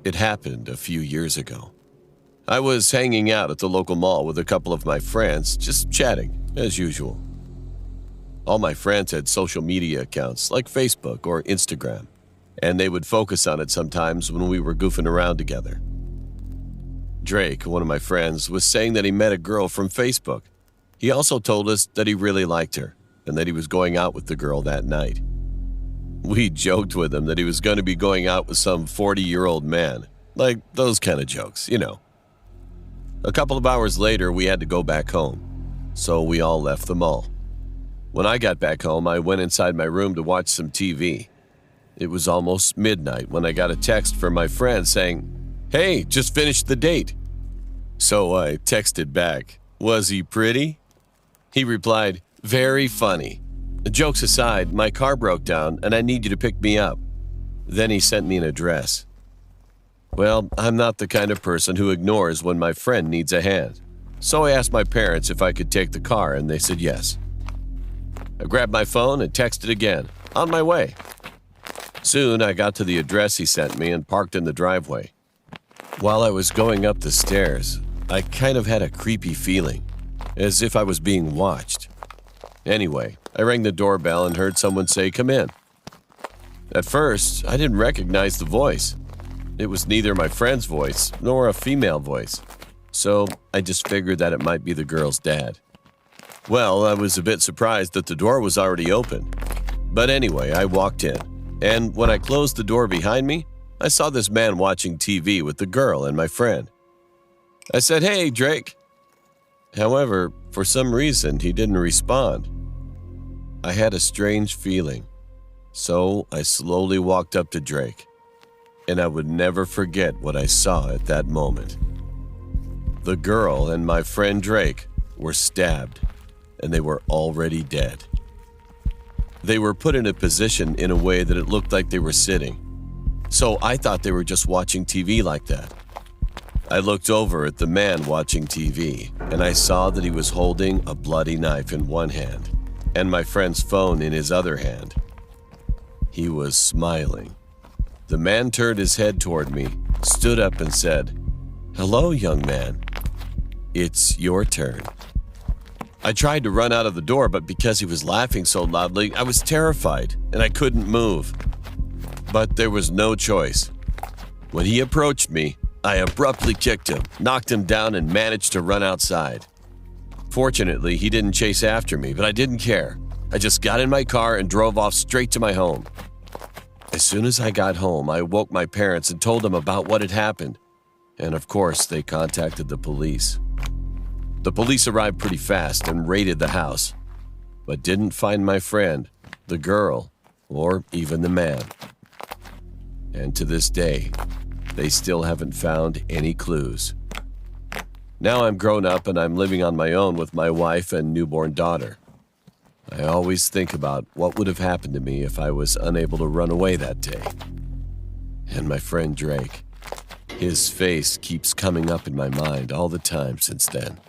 It happened a few years ago. I was hanging out at the local mall with a couple of my friends, just chatting, as usual. All my friends had social media accounts like Facebook or Instagram, and they would focus on it sometimes when we were goofing around together. Drake, one of my friends, was saying that he met a girl from Facebook. He also told us that he really liked her and that he was going out with the girl that night. We joked with him that he was going to be going out with some 40-year-old man, like those kind of jokes, you know. A couple of hours later, we had to go back home, so we all left the mall. When I got back home, I went inside my room to watch some TV. It was almost midnight when I got a text from my friend saying, "Hey, just finished the date." So I texted back, "Was he pretty?" He replied, "Very funny. Jokes aside, my car broke down and I need you to pick me up." Then he sent me an address. Well, I'm not the kind of person who ignores when my friend needs a hand. So I asked my parents if I could take the car and they said yes. I grabbed my phone and texted again, "On my way." Soon I got to the address he sent me and parked in the driveway. While I was going up the stairs, I kind of had a creepy feeling, as if I was being watched. Anyway, I rang the doorbell and heard someone say, "Come in." At first, I didn't recognize the voice. It was neither my friend's voice nor a female voice, so I just figured that it might be the girl's dad. Well, I was a bit surprised that the door was already open. But anyway, I walked in, and when I closed the door behind me, I saw this man watching TV with the girl and my friend. I said, "Hey, Drake." However, for some reason, he didn't respond. I had a strange feeling, so I slowly walked up to Drake, and I would never forget what I saw at that moment. The girl and my friend Drake were stabbed, and they were already dead. They were put in a position in a way that it looked like they were sitting, so I thought they were just watching TV like that. I looked over at the man watching TV, and I saw that he was holding a bloody knife in one hand and my friend's phone in his other hand. He was smiling. The man turned his head toward me, stood up and said, "Hello, young man. It's your turn." I tried to run out of the door, but because he was laughing so loudly, I was terrified and I couldn't move. But there was no choice. When he approached me, I abruptly kicked him, knocked him down, and managed to run outside. Fortunately, he didn't chase after me, but I didn't care. I just got in my car and drove off straight to my home. As soon as I got home, I woke my parents and told them about what had happened. And of course, they contacted the police. The police arrived pretty fast and raided the house, but didn't find my friend, the girl, or even the man. And to this day, they still haven't found any clues. Now I'm grown up and I'm living on my own with my wife and newborn daughter. I always think about what would have happened to me if I was unable to run away that day. And my friend Drake, his face keeps coming up in my mind all the time since then.